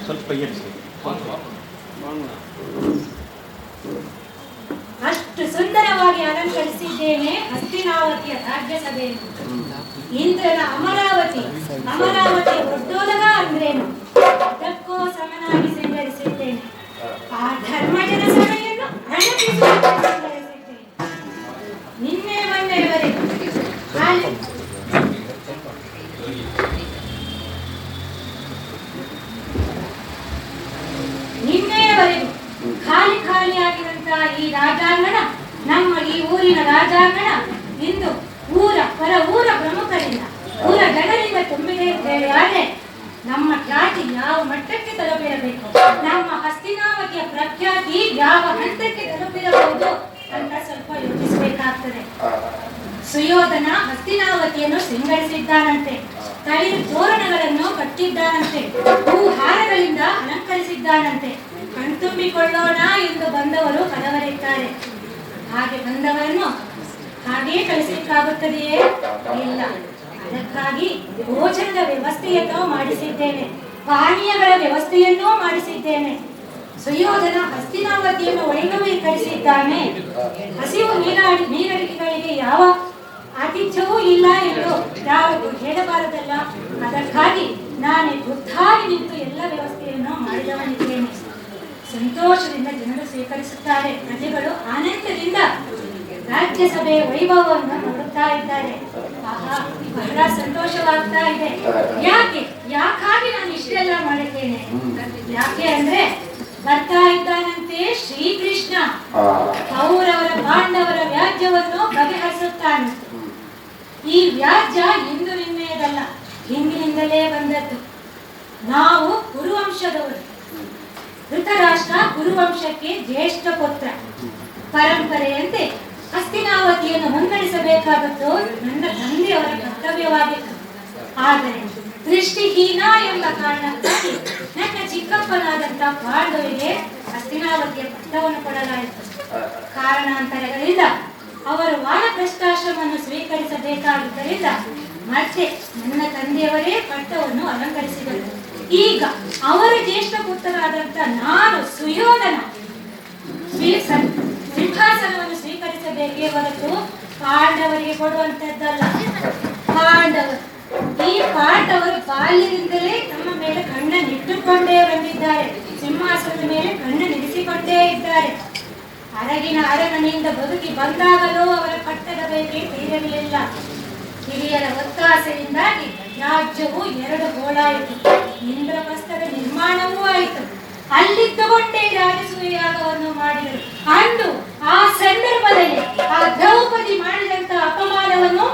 ಸ್ವಲ್ಪ ಅಷ್ಟು ಸುಂದರವಾಗಿ ಅಲಂಕರಿಸಿದ್ದೇನೆ ಹಸ್ತಿನಾವತಿಯ ರಾಜ್ಯಸಭೆಯನ್ನು. ಇಂದ್ರನ ಅಮರಾವತಿ ಒಡ್ಡೋಲಗ ಅಂದ್ರೇನು ಅದಕ್ಕೂ ಸಮನಾಗಿ ಸಿಂಗರಿಸಿದ್ದೇನೆ. ಆ ಧರ್ಮಜನ ಸಭೆಯನ್ನು ಸಿಂಗರಿಸಿದ್ದೇನೆ. ನಿನ್ನೆ ಮೊನ್ನೆಯವರೆಗೂ ಖಾಲಿಯಾಗಿರುವಂತಹ ಈ ರಾಜಾಂಗಣ, ನಮ್ಮ ಈ ಊರಿನ ರಾಜಾಂಗಣ ಇಂದು ಪರ ಊರ ಪ್ರಮುಖರಿಂದ, ಊರ ಜನರಿಂದ ತುಂಬಿದೆ ಅಂತ ಹೇಳಿ ಆದರೆ ನಮ್ಮ ಖ್ಯಾತಿ ಯಾವ ಮಟ್ಟಕ್ಕೆ ತಲುಪಿರಬೇಕು, ನಮ್ಮ ಹಸ್ತಿನಾವತಿಯ ಪ್ರಖ್ಯಾತಿ ಯಾವ ಹಂತಕ್ಕೆ ತಲುಪಿರಬಹುದು ಅಂತ ಸ್ವಲ್ಪ ಯೋಚಿಸಬೇಕಾಗ್ತದೆ. ಸುಯೋಧನ ಹಸ್ತಿನಾವತಿಯನ್ನು ಸಿಂಗರಿಸಿದ್ದಾನಂತೆ, ತಳಿರು ತೋರಣಗಳನ್ನು ಕಟ್ಟಿದ್ದಾನಂತೆ, ಹೂಹಾರಗಳಿಂದ ಅಲಂಕರಿಸಿದ್ದಾನಂತೆ. ಕಣ್ತುಂಬಿಕೊಳ್ಳೋಣ ಎಂದು ಬಂದವರು ಕದವರಿದ್ದಾರೆ. ಹಾಗೆ ಬಂದವರನ್ನು ಹಾಗೇ ಕಳಿಸಲಿಕ್ಕಾಗುತ್ತದೆಯೇ? ಇಲ್ಲ. ಅದಕ್ಕಾಗಿ ಭೋಜನದ ವ್ಯವಸ್ಥೆಯನ್ನು ಮಾಡಿಸಿದ್ದೇನೆ, ಪಾನೀಯಗಳ ವ್ಯವಸ್ಥೆಯನ್ನೂ ಮಾಡಿಸಿದ್ದೇನೆ. ಸುಯೋಧನ ಹಸ್ತಿನಾವತಿಯನ್ನು ವೈಭವೀಕರಿಸಿದ್ದಾನೆ. ಹಸಿವು ನೀರಡಿಕೆಗಳಿಗೆ ಯಾವ ಆತಿಥ್ಯವೂ ಇಲ್ಲ ಎಂದು ಯಾವುದು ಹೇಳಬಾರದಲ್ಲ. ಅದಕ್ಕಾಗಿ ನಾನೇ ಖುದ್ದಾಗಿ ನಿಂತು ಎಲ್ಲ ವ್ಯವಸ್ಥೆಯನ್ನು ಮಾಡಿದವನಿದ್ದೇನೆ. ಸಂತೋಷದಿಂದ ಜನರು ಸ್ವೀಕರಿಸುತ್ತಾರೆ. ಪ್ರಜೆಗಳು ಆನಂದದಿಂದ ರಾಜ್ಯಸಭೆಯ ವೈಭವವನ್ನು ನೋಡುತ್ತಾ ಇದ್ದಾರೆ. ಆಹಾ, ಬಹಳ ಸಂತೋಷವಾಗ್ತಾ ಇದೆ. ಯಾಕಾಗಿ ನಾನು ಇಷ್ಟೆಲ್ಲ ಮಾಡಿದ್ದೇನೆ? ಯಾಕೆ ಅಂದ್ರೆ ಬರ್ತಾ ಇದ್ದಾನಂತೆ ಶ್ರೀಕೃಷ್ಣ. ಕೌರವರ ಪಾಂಡವರ ವ್ಯಾಜ್ಯವನ್ನು ಬಗೆಹರಿಸುತ್ತಾನೆ. ಈ ವ್ಯಾಜ್ಯ ಇಂದು ನಿನ್ನೆಯದಲ್ಲ, ಹಿಂದಿನಿಂದಲೇ ಬಂದದ್ದು. ನಾವು ಕುರುವಂಶದವರು. ಧೃತರಾಷ್ಟ್ರ ಕುರುವಂಶಕ್ಕೆ ಜ್ಯೇಷ್ಠ ಪುತ್ರ. ಪರಂಪರೆಯಂತೆ ಹಸ್ತಿನಾವತಿಯನ್ನು ಮುನ್ನಡೆಸಬೇಕಾದದ್ದು ನನ್ನ ತಂದೆಯವರ ಕರ್ತವ್ಯವಾಗಿತ್ತು. ಆದರೆ ದೃಷ್ಟಿಹೀನ ಎಂಬ ಕಾರಣಕ್ಕಾಗಿ ನನ್ನ ಚಿಕ್ಕಪ್ಪನಾದಂತ ಪಾಂಡವರಿಗೆ ಹಸ್ತಿನಾವತಿಯ ಪಟ್ಟವನ್ನು ಕೊಡಲಾಯಿತು. ಕಾರಣಾಂತರಗಳಿಂದ ಅವರು ವಾನಪ್ರಸ್ಥಾಶ್ರಮವನ್ನು ಸ್ವೀಕರಿಸಬೇಕಾಗಿದ್ದರಿಂದ ಮತ್ತೆ ನನ್ನ ತಂದೆಯವರೇ ಪಟ್ಟವನ್ನು ಅಲಂಕರಿಸಿದರು. ಈಗ ಅವರ ಜ್ಯೇಷ್ಠ ಪುತ್ರರಾದಂತ ನಾನು ಸುಯೋಧನ ಸಿಂಹಾಸನವನ್ನು ಸ್ವೀಕರಿಸಬೇಕೇ ಹೊರತು ಪಾಂಡವರಿಗೆ ಕೊಡುವಂತದ್ದಲ್ಲ. ಈ ಪಾಂಡವರು ಬಾಲ್ಯದಿಂದಲೇ ತಮ್ಮ ಮೇಲೆ ಕಣ್ಣನ್ನಿಟ್ಟುಕೊಂಡೇ ಬಂದಿದ್ದಾರೆ. ಸಿಂಹಾಸನದ ಮೇಲೆ ಕಣ್ಣನ್ನಿರಿಸಿಕೊಂಡೇ ಇದ್ದಾರೆ. ಅರಗಿನ ಅರಮನೆಯಿಂದ ಬದುಕಿ ಬಂದಾಗಲೂ ಅವರ ಪಟ್ಟದ ಬೇಟೆ ತೀರಲಿಲ್ಲ. ಹಿರಿಯರ ಒತ್ತಾಸೆಯಿಂದಾಗಿ ರಾಜ್ಯವು 2 ಗೋಳಾಯಿತು. ಇಂದ್ರಪ್ರಸ್ಥದ ನಿರ್ಮಾಣವೂ ಆಯಿತು. ಅಲ್ಲಿದ್ದುಕೊಂಡೇ ರಾಜಸೂಯಾಗವನ್ನು ಮಾಡಿದರು. ಅಂದು ಆ ಸಂದರ್ಭದಲ್ಲಿ ಆ ದ್ರೌಪದಿ ಮಾಡಿದಂತ ಅಪಮಾನವನ್ನು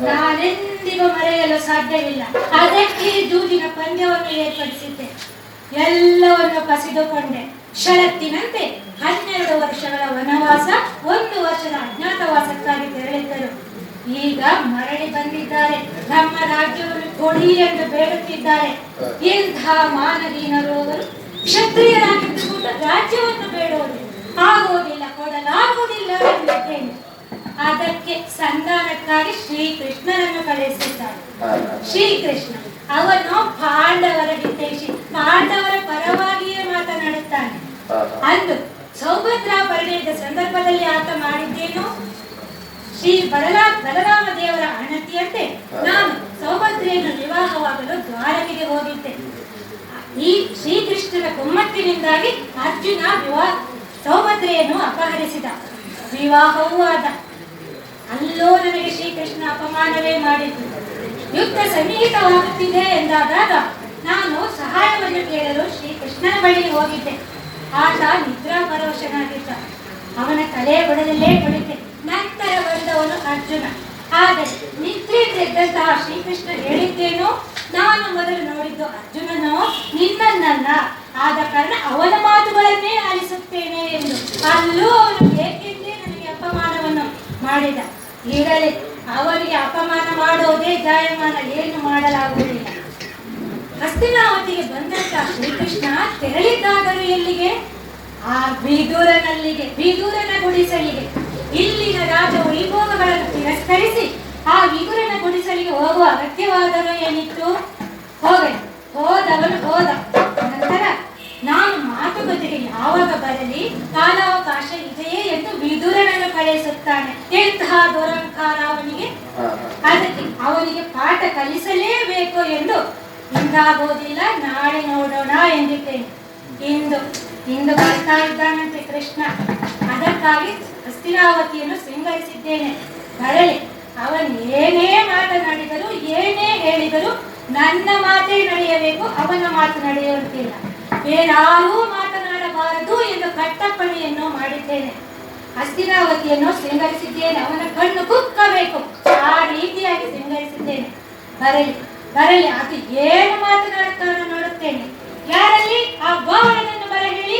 ನಾನೆಂದಿಗೂ ಮರೆಯಲು ಸಾಧ್ಯವಿಲ್ಲ. ಅದಕ್ಕೆ ಜೂಜಿನ ಪಂದ್ಯವನ್ನು ಏರ್ಪಡಿಸಿದ್ದೆ. ಎಲ್ಲವನ್ನು ಕಸಿದುಕೊಂಡೆ. ಷರತ್ತಿನಂತೆ 12 ವರ್ಷಗಳ ವನವಾಸ, 1 ವರ್ಷದ ಅಜ್ಞಾತವಾಸಕ್ಕಾಗಿ ತೆರಳಿದ್ದರು. ಈಗ ಮರಳಿ ಬಂದಿದ್ದಾರೆ. ನಮ್ಮ ರಾಜ್ಯವನ್ನು ಕೊಡಿ ಎಂದು ಬೇಡುತ್ತಿದ್ದಾರೆ. ಇಂಥ ಮಾನವೀನರು ಅವರು ಕ್ಷತ್ರಿಯರಾಗಿದ್ದುಕೊಂಡು ರಾಜ್ಯವನ್ನು ಬೇಡುವುದು ಆಗುವುದಿಲ್ಲ, ಕೊಡಲಾಗುವುದಿಲ್ಲ ಎಂದಿದ್ದೇನೆ. ಅದಕ್ಕೆ ಸಂಧಾನಕ್ಕಾಗಿ ಶ್ರೀಕೃಷ್ಣನನ್ನು ಕಳಿಸಿದ್ದಾರೆ. ಶ್ರೀಕೃಷ್ಣ ಅವನು ಪಾಂಡವರ ಹಿತೈಷಿ, ಪಾಂಡವರ ಪರವಾಗಿಯೇ ಮಾತನಾಡುತ್ತಾನೆ. ಅಂದು ಸೌಭದ್ರಾ ಪರಿಣಯದ ಸಂದರ್ಭದಲ್ಲಿ ಆತ ಮಾಡಿದ್ದೇನು? ಶ್ರೀ ಬಲರಾಮ ದೇವರ ಅಣತಿಯಂತೆ ನಾನು ಸೌಭದ್ರೆಯನ್ನು ವಿವಾಹವಾಗಲು ದ್ವಾರಕೆಗೆ ಹೋಗಿದ್ದೆ. ಈ ಶ್ರೀಕೃಷ್ಣನ ಕುಮ್ಮತ್ತಿನಿಂದಾಗಿ ಅರ್ಜುನ ಸೌಭದ್ರೆಯನ್ನು ಅಪಹರಿಸಿದ. ವಿವಾಹವೂ ಆದ. ಅಲ್ಲೋ ನನಗೆ ಶ್ರೀಕೃಷ್ಣ ಅಪಮಾನವೇ ಮಾಡಿದ್ದು. ಯುದ್ಧ ಸನ್ನಿಹಿತವಾಗುತ್ತಿದೆ ಎಂದಾದಾಗ ನಾನು ಸಹಾಯವನ್ನು ಕೇಳಲು ಶ್ರೀಕೃಷ್ಣನ ಬಳಿ ಹೋಗಿದ್ದೆ. ಆತ ನಿದ್ರಾ ಪರವಶನಾಗಿದ್ದ. ಅವನ ತಲೆ ಬುಡದಲ್ಲೇ ಕುಳಿತೆ. ನಂತರ ಬಂದವನು ಅರ್ಜುನ. ಆದರೆ ನಿದ್ರೆಯಂತಹ ಶ್ರೀಕೃಷ್ಣ ಹೇಳಿದ್ದೇನು? ನಾನು ಮೊದಲು ನೋಡಿದ್ದು ಅರ್ಜುನನೋ ನಿನ್ನನ್ನಲ್ಲ, ಆದ ಕಾರಣ ಅವನ ಮಾತುಗಳನ್ನೇ ಆಲಿಸುತ್ತೇನೆ ಎಂದು. ಅಲ್ಲೂ ಅವನು ಏಕೆಂದೇ ನನಗೆ ಅಪಮಾನವನ್ನು ಮಾಡಿದ. ಈಗಲೇ ಅವರಿಗೆ ಅಪಮಾನ ಮಾಡೋದೇ ಜಾಯಮಾನ, ಏನು ಮಾಡಲಾಗುವುದಿಲ್ಲ. ಹಸ್ತಿನಾವತಿಗೆ ಬಂದಂತಹ ಶ್ರೀಕೃಷ್ಣ ತೆರಳಿದ್ದಾದರೂ ಎಲ್ಲಿಗೆ? ಆ ವಿದುರನ ಗುಡಿಸಲಿಗೆ. ಇಲ್ಲಿನ ರಾಜ ವೈಭೋಗಗಳನ್ನು ತಿರಸ್ಕರಿಸಿ ಆ ವಿದುರನ ಗುಡಿಸಲಿಗೆ ಹೋಗುವ ಅಗತ್ಯವಾದರೂ ಏನಿತ್ತು? ಹೋಗಲಿ, ಹೋದವನು ಹೋದ. ನಂತರ ನಾನು ಮಾತುಕತೆಗೆ ಯಾವಾಗ ಬರಲಿ, ಕಾಲಾವಕಾಶ ಇದೆಯೇ ಎಂದು ವಿದುರನನ್ನು ಕಳಿಸುತ್ತಾನೆ. ಎಂತಹ ದುರಂಕಾರ ಅವನಿಗೆ! ಅದಕ್ಕೆ ಅವನಿಗೆ ಪಾಠ ಕಲಿಸಲೇಬೇಕು ಎಂದು ಇಂದಾಗೋದಿಲ್ಲ, ನಾಳೆ ನೋಡೋಣ ಎಂದಿದ್ದೇನೆ. ಇಂದು ಬರ್ತಾ ಇದ್ದಾನಂತೆ ಕೃಷ್ಣ. ಅದಕ್ಕಾಗಿ ಹಸ್ತಿನಾವತಿಯನ್ನು ಶೃಂಗರಿಸಿದ್ದೇನೆ. ಬರಲಿ, ಅವನು ಏನೇ ಮಾತನಾಡಿದರೂ ಏನೇ ಹೇಳಿದರೂ ನನ್ನ ಮಾತೇ ನಡೆಯಬೇಕು, ಅವನ ಮಾತು ನಡೆಯುವಂತಿಲ್ಲ. ಬೇರಾರೂ ಮಾತನಾಡಬಾರದು ಎಂದು ಕಟ್ಟಪ್ಪಣೆಯನ್ನು ಮಾಡಿದ್ದೇನೆ. ಹಸ್ತಿನಾವತಿಯನ್ನು ಶೃಂಗರಿಸಿದ್ದೇನೆ. ಅವನ ಕಣ್ಣು ಕುಕ್ಕಬೇಕು, ಆ ರೀತಿಯಾಗಿ ಶೃಂಗರಿಸಿದ್ದೇನೆ. ಬರಲಿ ಬರಲಿ, ಅದು ಏನು ಮಾತನಾಡುತ್ತಾನೋ ನೋಡುತ್ತೇನೆ. ಯಾರಲ್ಲಿ ಆ ಗೋವಳನನ್ನು ಬರ ಹೇಳಿ